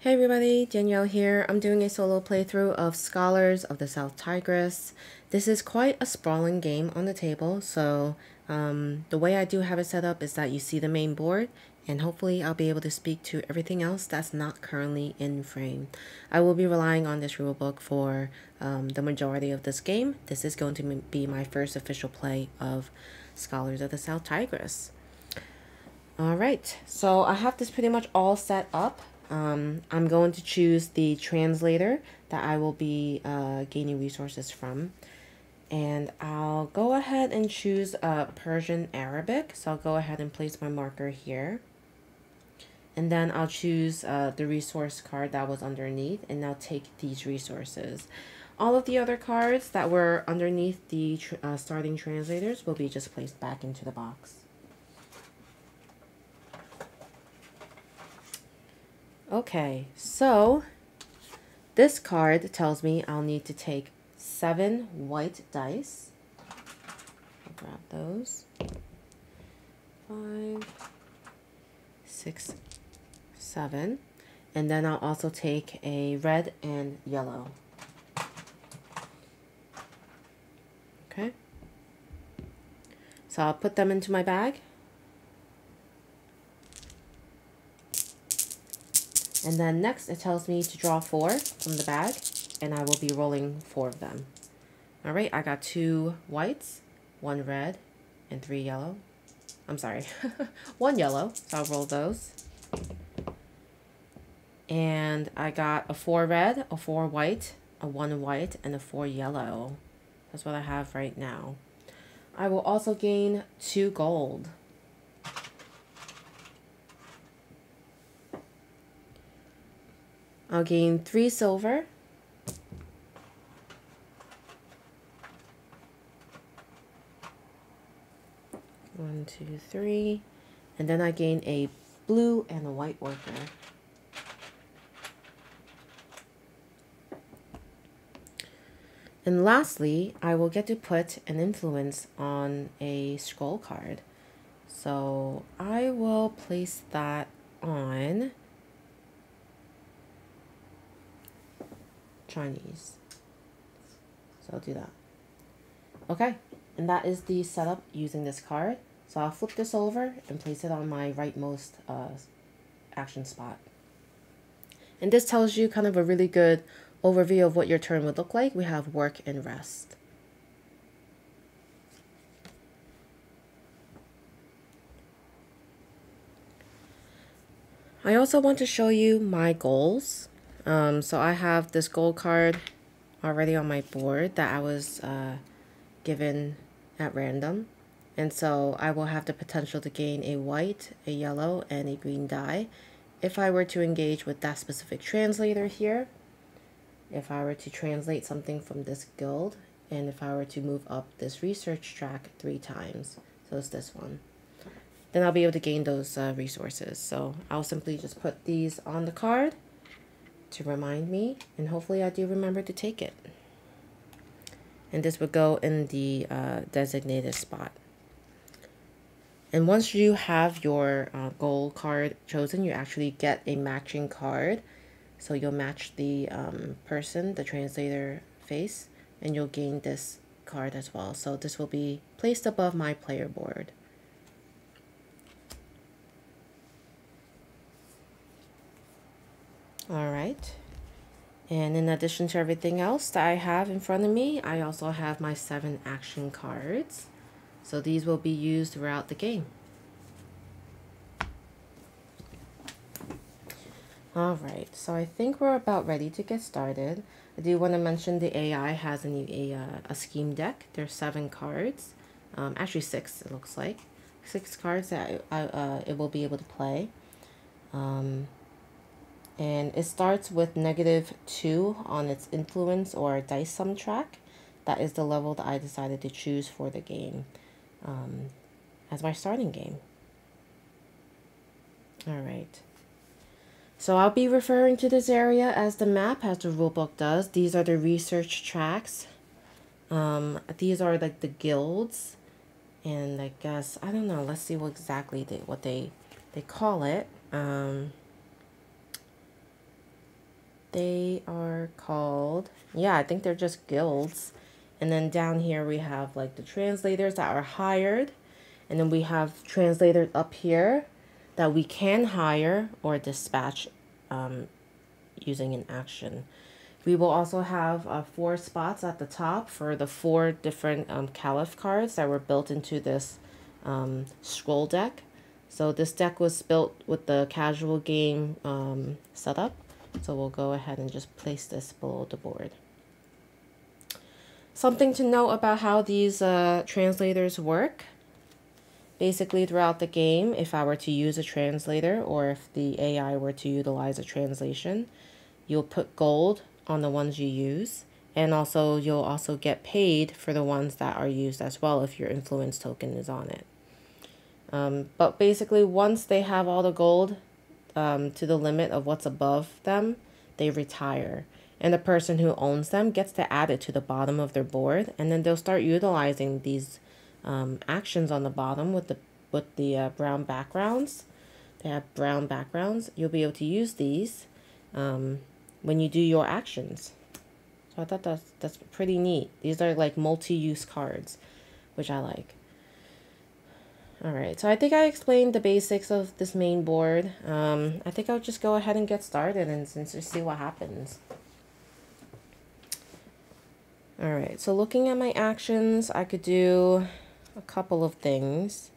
Hey everybody, Danielle here. I'm doing a solo playthrough of Scholars of the South Tigris. This is quite a sprawling game on the table, so the way I do have it set up is that you see the main board, and hopefully I'll be able to speak to everything else that's not currently in frame. I will be relying on this rulebook for the majority of this game. This is going to be my first official play of Scholars of the South Tigris. Alright, so I have this pretty much all set up. I'm going to choose the translator that I will be gaining resources from. And I'll go ahead and choose Persian Arabic. So I'll go ahead and place my marker here. And then I'll choose the resource card that was underneath, and I'll take these resources. All of the other cards that were underneath the starting translators will be just placed back into the box. Okay, so this card tells me I'll need to take 7 white dice. I'll grab those. 5, 6, 7. And then I'll also take a red and yellow. Okay. So I'll put them into my bag. And then next it tells me to draw 4 from the bag, and I will be rolling 4 of them. Alright, I got 2 whites, 1 red, and 3 yellow. I'm sorry, 1 yellow, so I'll roll those. And I got a 4 red, a 4 white, a 1 white, and a 4 yellow. That's what I have right now. I will also gain 2 gold. I'll gain 3 silver. One, 2, 3. And then I gain a blue and a white worker. And lastly, I will get to put an influence on a scroll card. So I will place that on Chinese. So I'll do that. Okay, and that is the setup using this card. So I'll flip this over and place it on my rightmost action spot. And this tells you kind of a really good overview of what your turn would look like. We have work and rest. I also want to show you my goals. So I have this goal card already on my board that I was given at random. And so I will have the potential to gain a white, a yellow, and a green die if I were to engage with that specific translator here. If I were to translate something from this guild, and if I were to move up this research track 3 times. So it's this one. Then I'll be able to gain those resources. So I'll simply just put these on the card to remind me, and hopefully I do remember to take it. And this would go in the designated spot. And once you have your goal card chosen, you actually get a matching card. So you'll match the person, the translator face, and you'll gain this card as well. So this will be placed above my player board. All right. And in addition to everything else that I have in front of me, I also have my 7 action cards. So these will be used throughout the game. Alright, so I think we're about ready to get started. I do want to mention the AI has a scheme deck. There's 7 cards. Actually 6 it looks like. 6 cards that it will be able to play. And it starts with -2 on its influence or dice sum track. That is the level that I decided to choose for the game as my starting game. Alright. So I'll be referring to this area as the map, as the rulebook does. These are the research tracks. These are like the guilds. And I guess, I don't know, let's see what exactly what they call it. They are called, yeah, I think they're just guilds. And then down here we have like the translators that are hired. And then we have translators up here that we can hire or dispatch using an action. We will also have 4 spots at the top for the 4 different Caliph cards that were built into this scroll deck. So this deck was built with the casual game setup. So we'll go ahead and just place this below the board. Something to note about how these translators work. Basically, throughout the game, if I were to use a translator or if the AI were to utilize a translation, you'll put gold on the ones you use. And also, you'll also get paid for the ones that are used as well if your influence token is on it. But basically, once they have all the gold to the limit of what's above them, they retire. And the person who owns them gets to add it to the bottom of their board. And then they'll start utilizing these actions on the bottom with the brown backgrounds. They have brown backgrounds. You'll be able to use these when you do your actions. So I thought that's pretty neat. These are like multi-use cards, which I like. Alright, so I think I explained the basics of this main board. I think I'll just go ahead and get started and just see what happens. Alright, so looking at my actions, I could do a couple of things.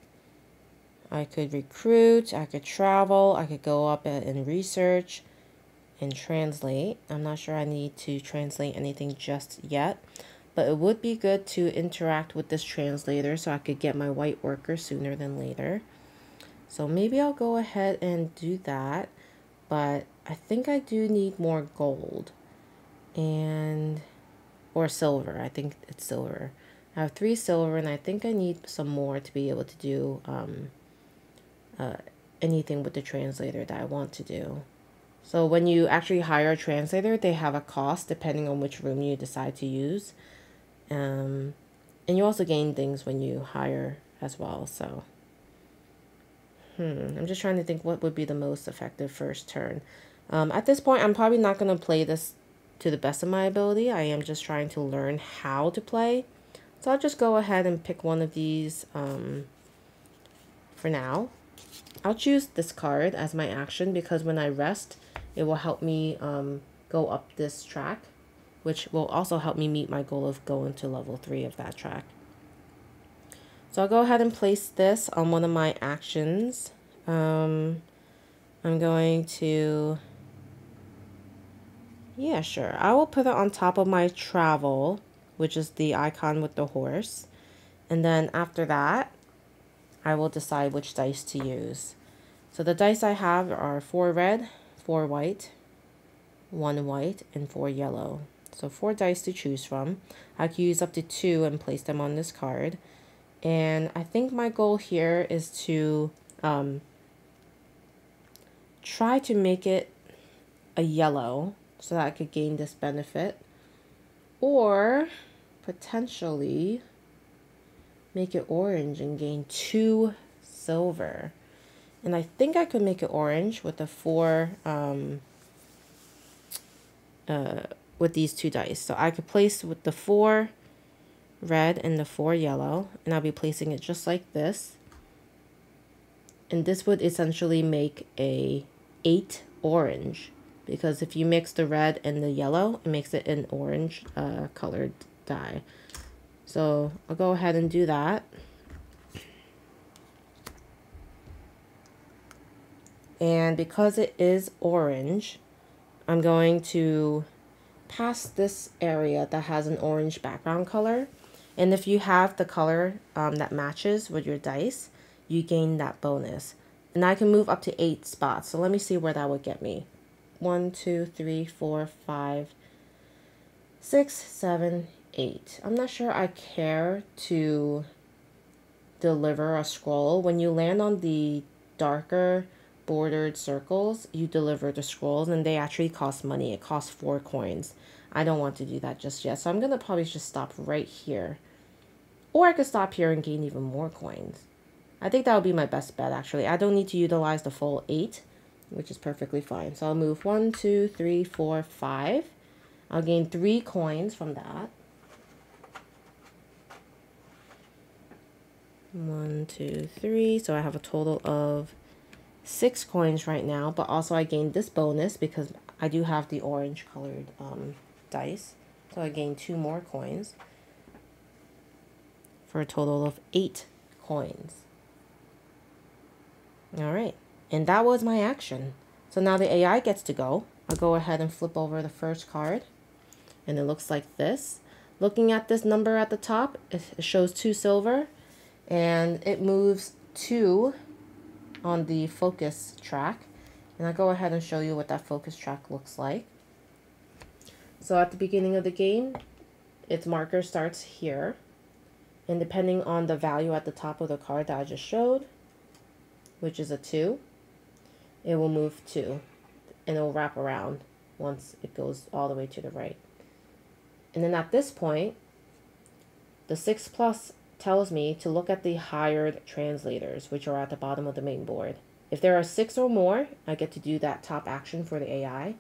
I could recruit, I could travel, I could go up and research and translate. I'm not sure I need to translate anything just yet, but it would be good to interact with this translator so I could get my white worker sooner than later. So maybe I'll go ahead and do that, but I think I do need more gold or silver. I think it's silver. I have 3 silver and I think I need some more to be able to do anything with the translator that I want to do. So when you actually hire a translator, they have a cost depending on which room you decide to use. And you also gain things when you hire as well. So I'm just trying to think what would be the most effective first turn. At this point, I'm probably not going to play this to the best of my ability. I am just trying to learn how to play. So I'll just go ahead and pick one of these for now. I'll choose this card as my action because when I rest, it will help me go up this track, which will also help me meet my goal of going to level 3 of that track. So I'll go ahead and place this on one of my actions. I'm going to, yeah, sure. I will put it on top of my travel, which is the icon with the horse. And then after that, I will decide which dice to use. So the dice I have are 4 red, 4 white, 1 white, and 4 yellow. So 4 dice to choose from. I can use up to 2 and place them on this card. And I think my goal here is to try to make it a yellow so that I could gain this benefit. Or potentially make it orange and gain 2 silver. And I think I could make it orange with the 4 with these 2 dice. So I could place with the 4 red and the 4 yellow, and I'll be placing it just like this. And this would essentially make a 8 orange, because if you mix the red and the yellow, it makes it an orange colored die. So I'll go ahead and do that. And because it is orange, I'm going to pass this area that has an orange background color. And if you have the color that matches with your dice, you gain that bonus. And I can move up to 8 spots. So let me see where that would get me. 1, 2, 3, 4, 5, 6, 7, 8. I'm not sure I care to deliver a scroll. When you land on the darker bordered circles, you deliver the scrolls, and they actually cost money. It costs 4 coins. I don't want to do that just yet, so I'm gonna probably just stop right here, or I could stop here and gain even more coins. I think that would be my best bet. Actually, I don't need to utilize the full 8. which is perfectly fine. So I'll move 1, 2, 3, 4, 5. I'll gain 3 coins from that. 1, 2, 3. So I have a total of 6 coins right now, but also I gained this bonus because I do have the orange colored dice. So I gained 2 more coins for a total of 8 coins. All right, and that was my action. So now the AI gets to go. I'll go ahead and flip over the first card, and it looks like this. Looking at this number at the top, it shows 2 silver, and it moves 2 on the focus track. And I'll go ahead and show you what that focus track looks like. So at the beginning of the game, its marker starts here, and depending on the value at the top of the card that I just showed, which is a 2, it will move 2, and it will wrap around once it goes all the way to the right. And then at this point, the 6 plus tells me to look at the hired translators, which are at the bottom of the main board. If there are 6 or more, I get to do that top action for the AI.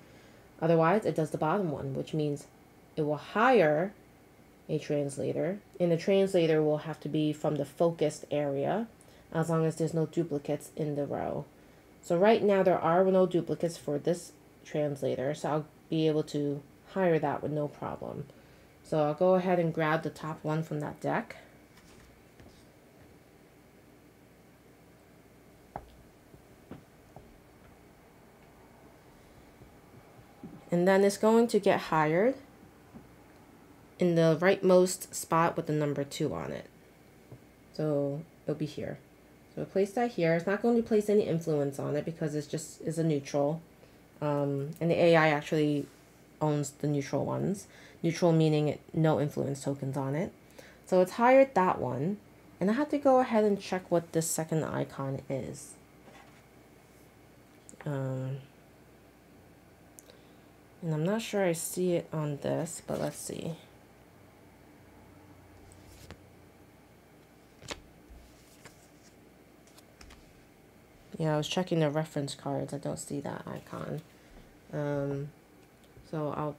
Otherwise, it does the bottom one, which means it will hire a translator, and the translator will have to be from the focused area, as long as there's no duplicates in the row. So right now there are no duplicates for this translator, so I'll be able to hire that with no problem. So I'll go ahead and grab the top one from that deck. And then it's going to get hired in the rightmost spot with the number 2 on it. So it'll be here. So place that here. It's not going to place any influence on it because it's just is a neutral. And the AI actually owns the neutral ones. Neutral meaning no influence tokens on it. So it's hired that one. And I have to go ahead and check what this second icon is. And I'm not sure I see it on this, but let's see. Yeah, I was checking the reference cards. I don't see that icon. So I'll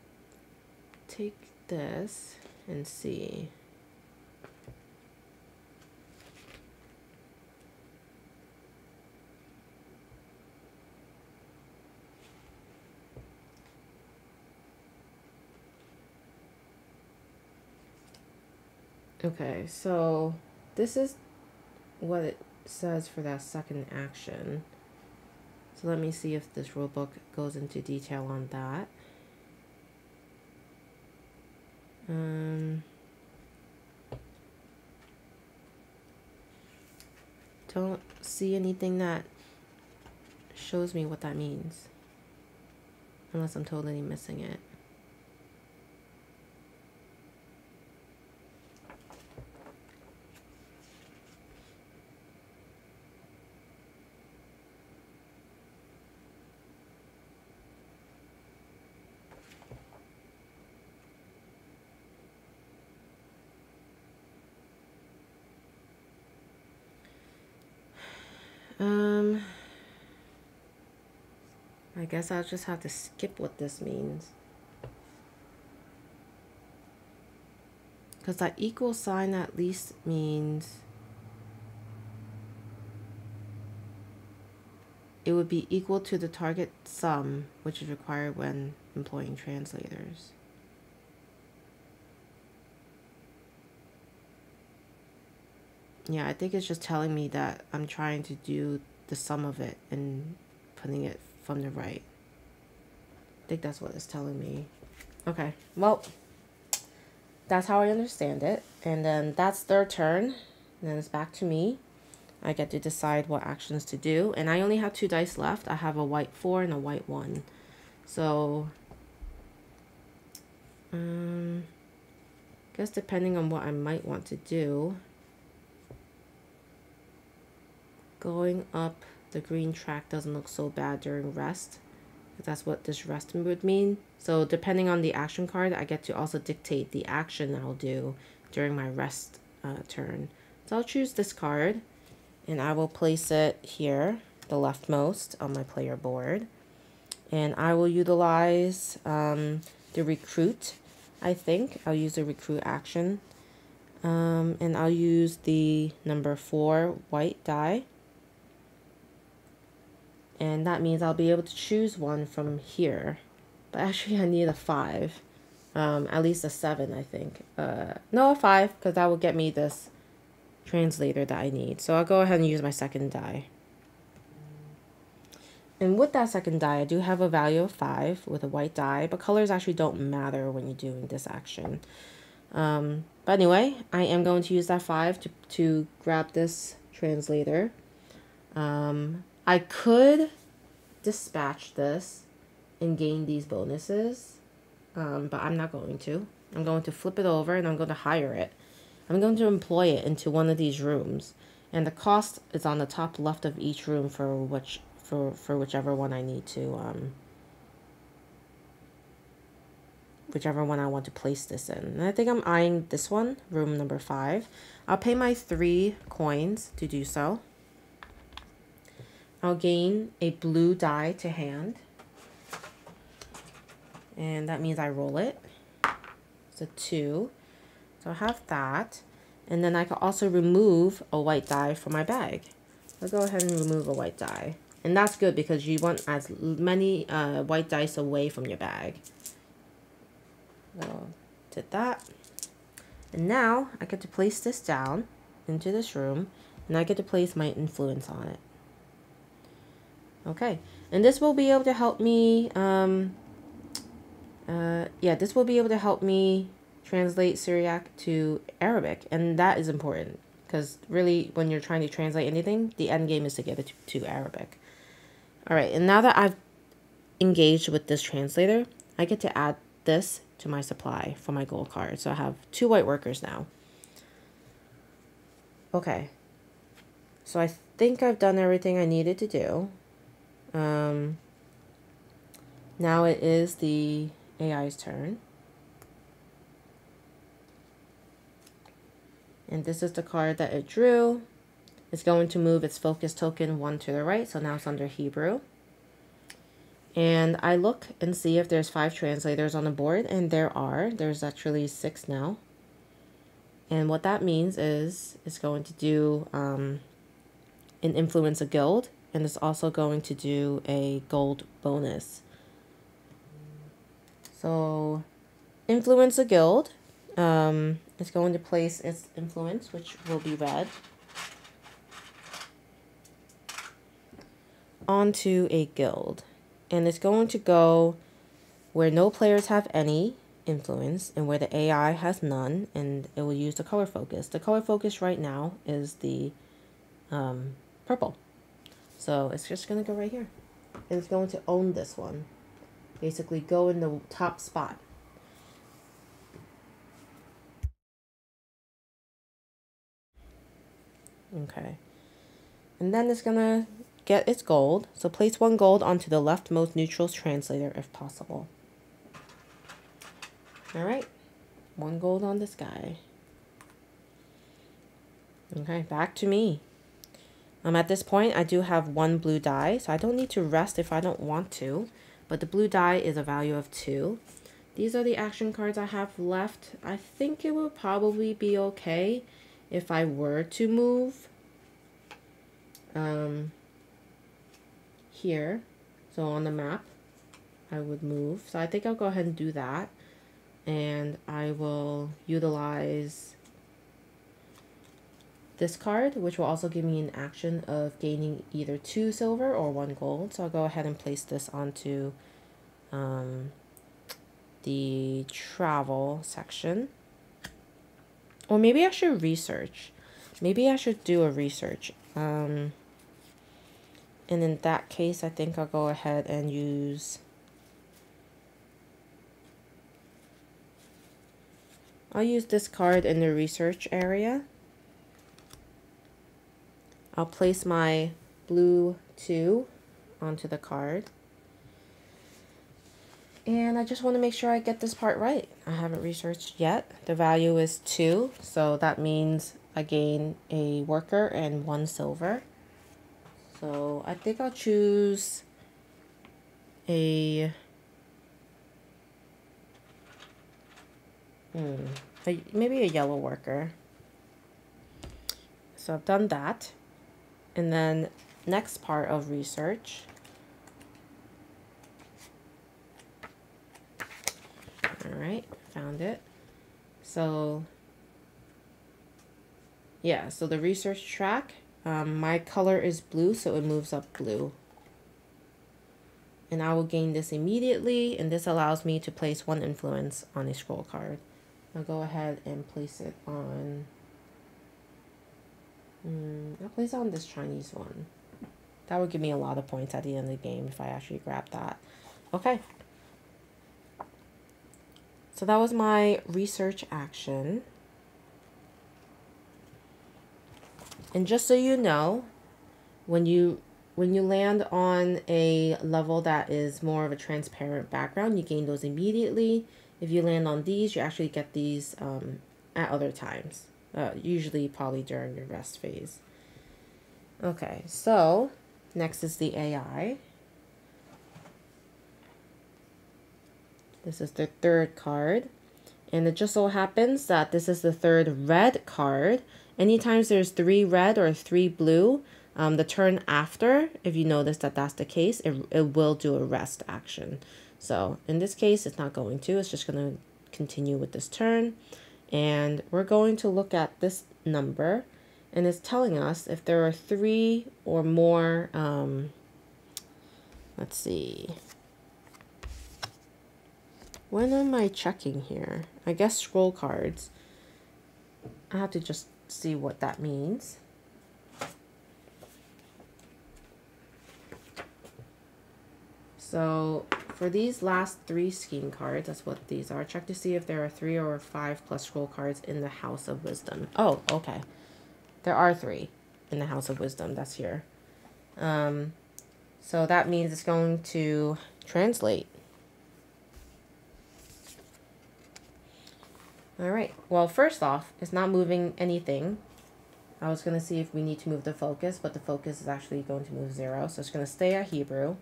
take this and see. Okay, so this is what it says for that second action. So let me see if this rulebook goes into detail on that. Don't see anything that shows me what that means, unless I'm totally missing it. I guess I'll just have to skip what this means. Because that equal sign at least means it would be equal to the target sum, which is required when employing translators. Yeah, I think it's just telling me that I'm trying to do the sum of it and putting it from the right. I think that's what it's telling me. Okay, well, that's how I understand it. And then that's their turn. And then it's back to me. I get to decide what actions to do. And I only have 2 dice left. I have a white 4 and a white 1. So, I guess depending on what I might want to do, going up the green track doesn't look so bad during rest. That's what this rest would mean. So depending on the action card, I get to also dictate the action I'll do during my rest turn. So I'll choose this card, and I will place it here. the leftmost on my player board. And I will utilize the recruit, I think. I'll use the recruit action. And I'll use the number 4 white die. And that means I'll be able to choose one from here. But actually I need a 5. At least a 7, I think. No, a 5, because that will get me this translator that I need. So I'll go ahead and use my second die. And with that second die, I do have a value of 5 with a white die, but colors actually don't matter when you're doing this action. But anyway, I am going to use that 5 to grab this translator. I could dispatch this and gain these bonuses, but I'm not going to. I'm going to flip it over and I'm going to hire it. I'm going to employ it into one of these rooms, and the cost is on the top left of each room for whichever one I need to whichever one I want to place this in. And I think I'm eyeing this one, room number 5. I'll pay my 3 coins to do so. I'll gain a blue die to hand, and that means I roll it. It's a 2, so I have that. And then I can also remove a white die from my bag. I'll go ahead and remove a white die, and that's good because you want as many white dice away from your bag. So did that, and now I get to place this down into this room, and I get to place my influence on it. Okay, and this will be able to help me, this will be able to help me translate Syriac to Arabic, and that is important, because really, when you're trying to translate anything, the end game is to get it to Arabic. All right, and now that I've engaged with this translator, I get to add this to my supply for my gold card. So I have 2 white workers now. Okay, so I think I've done everything I needed to do. Now it is the AI's turn. And this is the card that it drew. It's going to move its focus token 1 to the right, so now it's under Hebrew. And I look and see if there's 5 translators on the board, and there's actually 6 now. And what that means is it's going to do an influence a guild, and it's also going to do a gold bonus. So influence a guild, it's going to place its influence, which will be red, onto a guild. And it's going to go where no players have any influence and where the AI has none, and it will use the color focus. The color focus right now is the purple. So it's just going to go right here. And it's going to own this one. Basically go in the top spot. Okay. And then it's going to get its gold. So place 1 gold onto the leftmost neutrals translator if possible. All right. 1 gold on this guy. Okay, back to me. At this point, I do have 1 blue die, so I don't need to rest if I don't want to. But the blue die is a value of 2. These are the action cards I have left. I think it will probably be okay if I were to move here. So on the map, I would move. So I think I'll go ahead and do that. And I will utilize this card, which will also give me an action of gaining either 2 silver or 1 gold. So I'll go ahead and place this onto the travel section. Or maybe I should research. Maybe I should do a research. And in that case, I think I'll go ahead and use... I'll use this card in the research area. I'll place my blue 2 onto the card. And I just want to make sure I get this part right. I haven't researched yet. The value is 2, so that means I gain a worker and 1 silver. So I think I'll choose a maybe a yellow worker. So I've done that. And then next part of research. All right, found it. So yeah, so the research track, my color is blue, so it moves up blue. And I will gain this immediately, and this allows me to place one influence on a scroll card. I'll go ahead and place it on, I'll place it on this Chinese one. That would give me a lot of points at the end of the game if I actually grab that. Okay. So that was my research action. And just so you know, when you land on a level that is more of a transparent background, you gain those immediately. If you land on these, you actually get these at other times, usually probably during your rest phase. Okay, so next is the AI. This is the third card. And it just so happens that this is the third red card. Anytime there's 3 red or 3 blue, the turn after, if you notice that that's the case, it will do a rest action. So in this case, it's not going to. It's just going to continue with this turn. And we're going to look at this number. And it's telling us if there are 3 or more, let's see. When am I checking here? I guess scroll cards. I have to just see what that means. So for these last 3 scheme cards, that's what these are. Check to see if there are 3 or 5 plus scroll cards in the House of Wisdom. Oh, okay. There are 3 in the House of Wisdom. That's here. So that means it's going to translate. All right, well, first off, it's not moving anything. I was going to see if we need to move the focus, but the focus is actually going to move 0. So it's going to stay at Hebrew.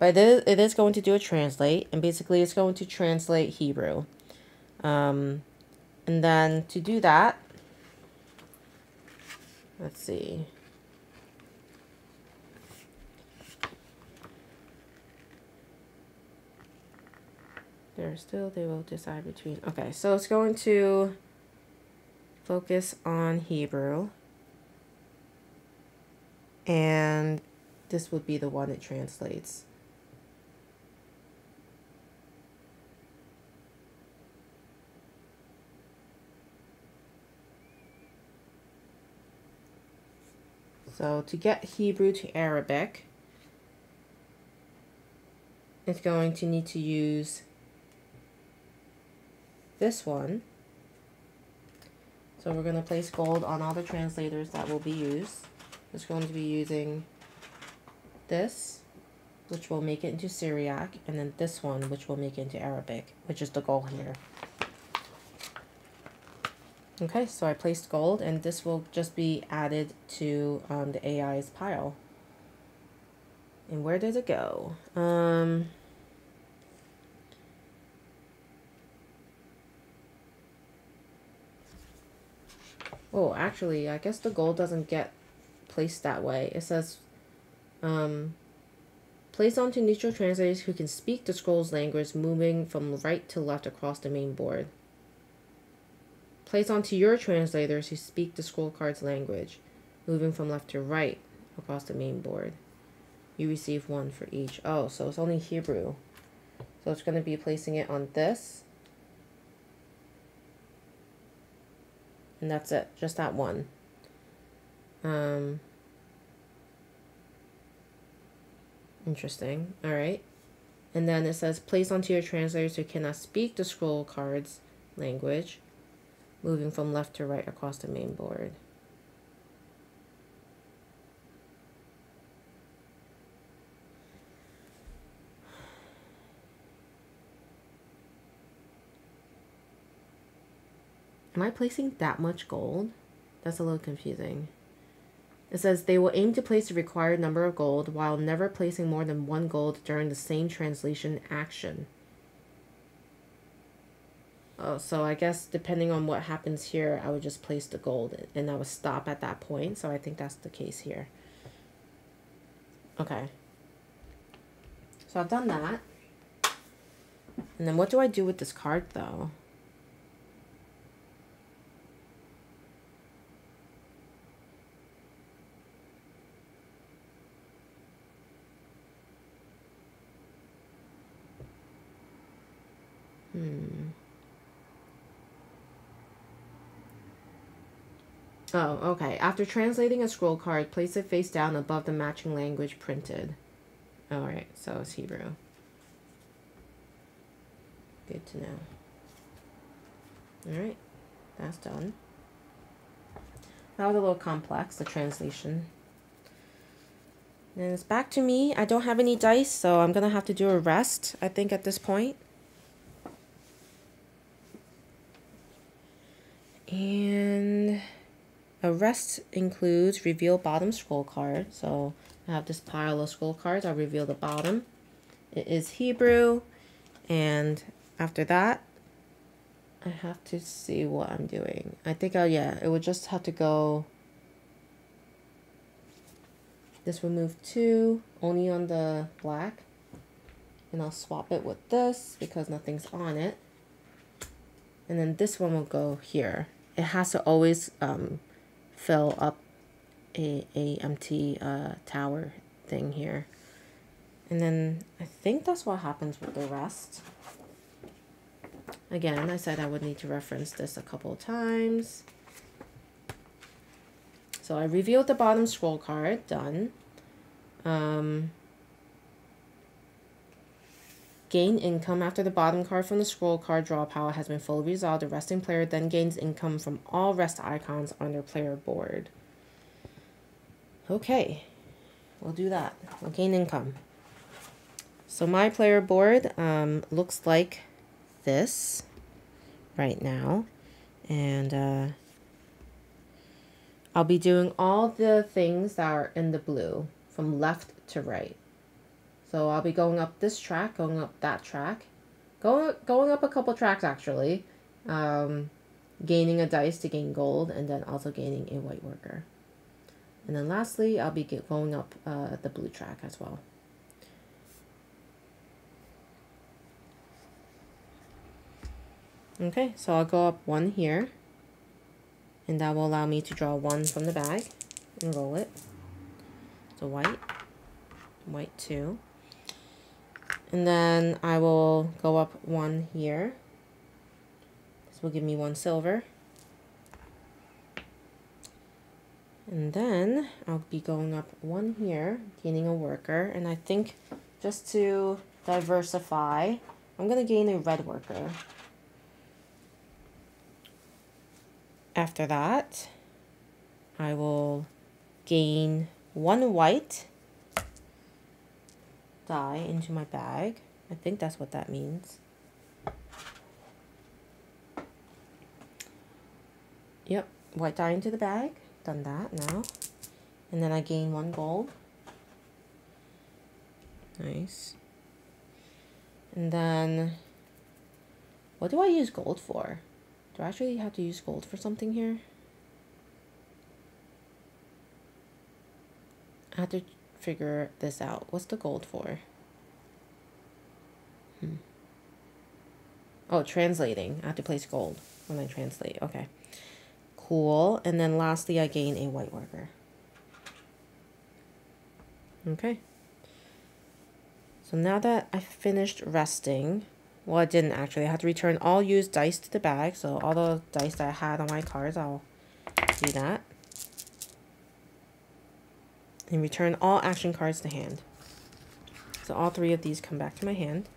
But it is going to do a translate, and basically it's going to translate Hebrew. And then to do that, let's see. They will decide between. Okay, so it's going to focus on Hebrew. And this would be the one it translates. So to get Hebrew to Arabic, it's going to need to use this one. So we're going to place gold on all the translators that will be used. It's going to be using this, which will make it into Syriac, and then this one, which will make it into Arabic, which is the goal here. Okay, so I placed gold, and this will just be added to the AI's pile. And where does it go? Oh, actually, I guess the gold doesn't get placed that way. It says, place onto neutral translators who can speak the scroll's language, moving from right to left across the main board. Place onto your translators who speak the scroll card's language, moving from left to right across the main board. You receive 1 for each. Oh, so it's only Hebrew. So it's going to be placing it on this. And that's it, just that one. Interesting. All right. And then it says, place onto your translators who cannot speak the scroll card's language, moving from left to right across the main board. Am I placing that much gold? That's a little confusing. It says they will aim to place the required number of gold while never placing more than 1 gold during the same translation action. Oh, so I guess depending on what happens here, I would just place the gold and I would stop at that point. So I think that's the case here. Okay. So I've done that. And then what do I do with this card though? Oh, okay. After translating a scroll card, place it face down above the matching language printed. Alright, so it's Hebrew. Good to know. Alright, that's done. That was a little complex, the translation. And it's back to me. I don't have any dice, so I'm going to have to do a rest, I think, at this point. And a rest includes reveal bottom scroll card. So I have this pile of scroll cards. I'll reveal the bottom. It is Hebrew. And after that, I have to see what I'm doing. I think, yeah, it would just have to go. This will move 2, only on the black. And I'll swap it with this because nothing's on it. And then this one will go here. It has to always fill up a empty tower thing here. And then I think that's what happens with the rest. Again, I said I would need to reference this a couple of times. So I revealed the bottom scroll card, done. Gain income after the bottom card from the scroll card draw pile has been fully resolved. The resting player then gains income from all rest icons on their player board. Okay, we'll do that. We'll gain income. So my player board looks like this right now. And I'll be doing all the things that are in the blue from left to right. So I'll be going up this track, going up that track, going up a couple tracks actually, gaining a dice to gain gold, and then also gaining a white worker. And then lastly, I'll be going up the blue track as well. Okay, so I'll go up 1 here, and that will allow me to draw 1 from the bag and roll it. So white, white 2. And then I will go up 1 here. This will give me 1 silver. And then I'll be going up 1 here, gaining a worker. And I think just to diversify, I'm going to gain a red worker. After that, I will gain 1 white die into my bag. I think that's what that means. Yep, white die into the bag. Done that now. And then I gain 1 gold. Nice. And then, what do I use gold for? Do I actually have to use gold for something here? I have to figure this out. What's the gold for? Oh, translating. I have to place gold when I translate. Okay. Cool. And then lastly, I gain a white worker. Okay. So now that I finished resting, well, I didn't actually. I had to return all used dice to the bag. So all the dice that I had on my cards, I'll do that. And return all action cards to hand. So all 3 of these come back to my hand.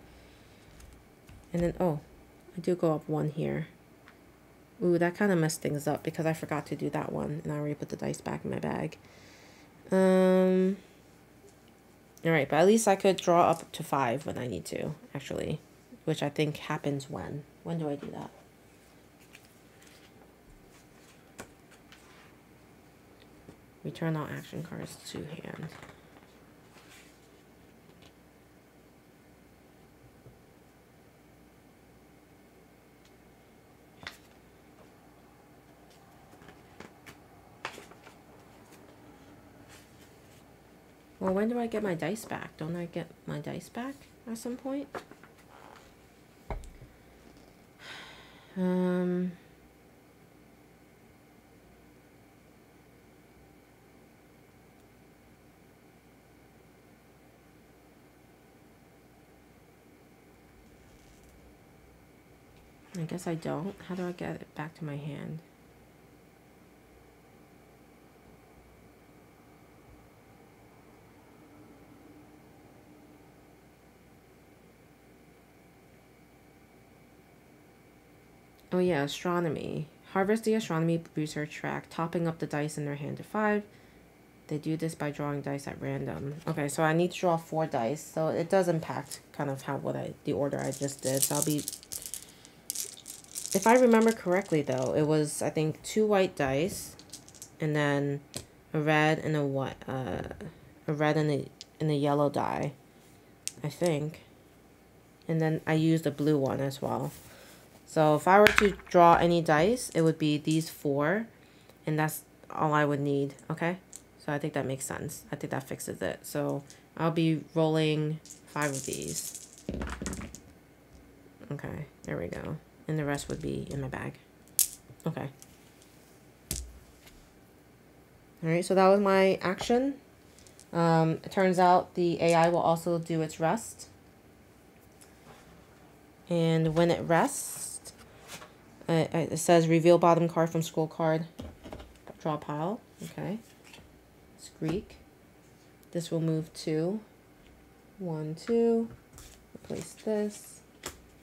And then, oh, I do go up 1 here. Ooh, that kind of messed things up because I forgot to do that one. And I already put the dice back in my bag. Alright, but at least I could draw up to 5 when I need to, actually. Which I think happens when. When do I do that? Return all action cards to hand. Well, when do I get my dice back? Don't I get my dice back at some point? I guess I don't. How do I get it back to my hand? Oh yeah, astronomy. Harvest the astronomy research track, topping up the dice in their hand to 5. They do this by drawing dice at random. Okay, so I need to draw 4 dice. So it does impact kind of the order I just did. So I'll be, if I remember correctly though, it was I think 2 white dice, and then a red and a red and a yellow die, I think. And then I used a blue one as well. So if I were to draw any dice, it would be these 4, and that's all I would need, okay? So I think that makes sense. I think that fixes it. So I'll be rolling 5 of these. Okay, there we go. And the rest would be in my bag. Okay. Alright, so that was my action. It turns out the AI will also do its rest. And when it rests, it says reveal bottom card from scroll card, draw pile. Okay. It's Greek. This will move to 1, 2. Replace this.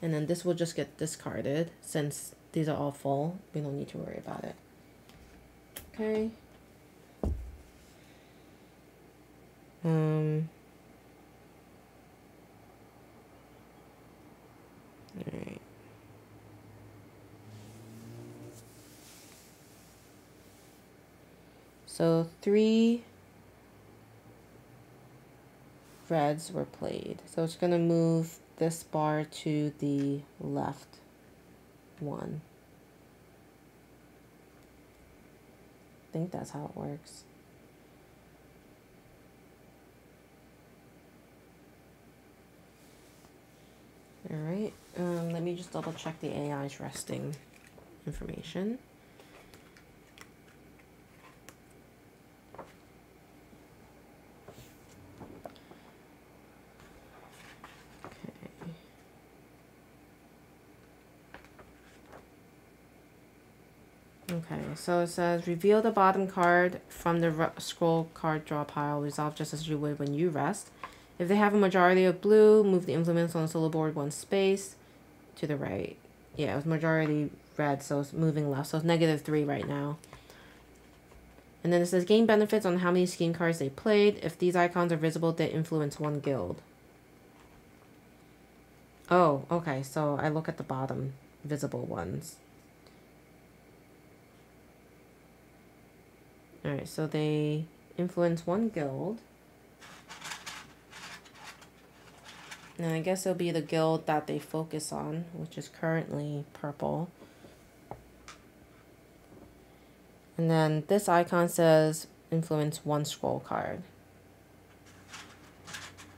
And then this will just get discarded since these are all full. We don't need to worry about it. Okay. Alright. So 3 reds were played. So it's going to move this bar to the left 1. I think that's how it works. Alright, let me just double check the AI's resting information. Okay, so it says reveal the bottom card from the scroll card draw pile. Resolve just as you would when you rest. If they have a majority of blue, move the implements on the solo board 1 space to the right. Yeah, it was majority red, so it's moving left. So it's -3 right now. And then it says gain benefits on how many scheme cards they played. If these icons are visible, they influence 1 guild. Oh, okay, so I look at the bottom visible ones. Alright, so they influence 1 guild. And I guess it'll be the guild that they focus on, which is currently purple. And then this icon says influence 1 scroll card.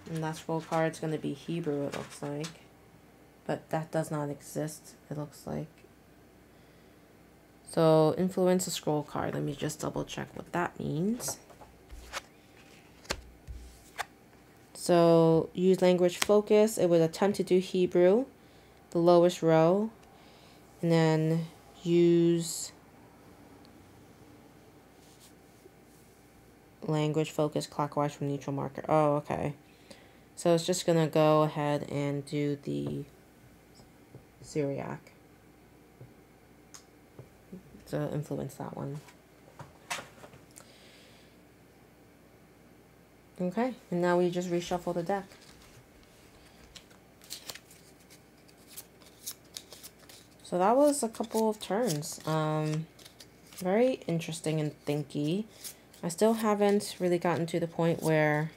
And that scroll card is going to be Hebrew, it looks like. But that does not exist, it looks like. So influence a scroll card. Let me just double check what that means. So use language focus. It would attempt to do Hebrew, the lowest row, and then use language focus clockwise from neutral marker. Oh, okay. So it's just gonna go ahead and do the Syriac. So influence that one. Okay, and now we just reshuffle the deck. So that was a couple of turns. Very interesting and thinky. I still haven't really gotten to the point where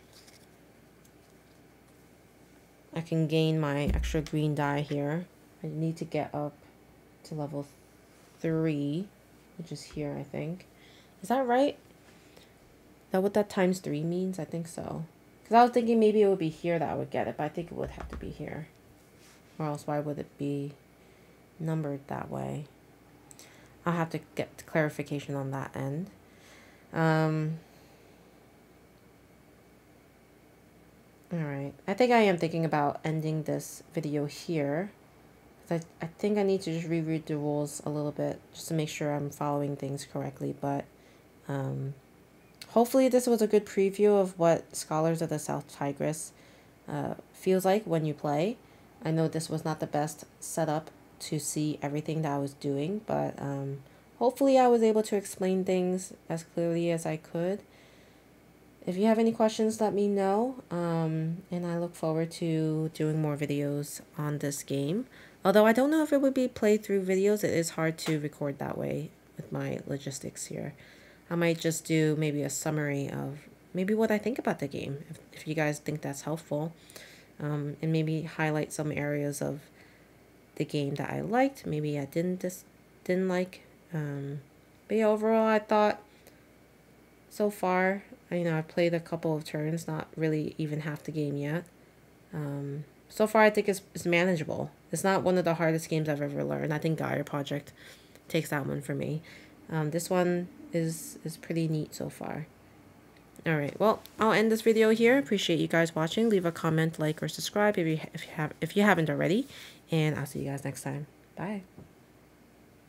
I can gain my extra green dye here. I need to get up to level 3, which is here, I think. Is that right? Is that what that times 3 means? I think so. Because I was thinking maybe it would be here that I would get it, but I think it would have to be here. Or else why would it be numbered that way? I'll have to get clarification on that end. Alright, I think I am thinking about ending this video here. I think I need to just reread the rules a little bit just to make sure I'm following things correctly. But hopefully this was a good preview of what Scholars of the South Tigris feels like when you play. I know this was not the best setup to see everything that I was doing, but hopefully I was able to explain things as clearly as I could. If you have any questions, let me know, and I look forward to doing more videos on this game. Although I don't know if it would be playthrough videos, it is hard to record that way with my logistics here. I might just do maybe a summary of maybe what I think about the game, if you guys think that's helpful, and maybe highlight some areas of the game that I liked, maybe I didn't like. But yeah, overall I thought so far, you know, I've played a couple of turns, not really even half the game yet. So far I think it's manageable. It's not one of the hardest games I've ever learned. I think Gaia Project takes that one for me. This one is pretty neat so far. Alright, well, I'll end this video here. Appreciate you guys watching. Leave a comment, like, or subscribe if you haven't already. And I'll see you guys next time. Bye.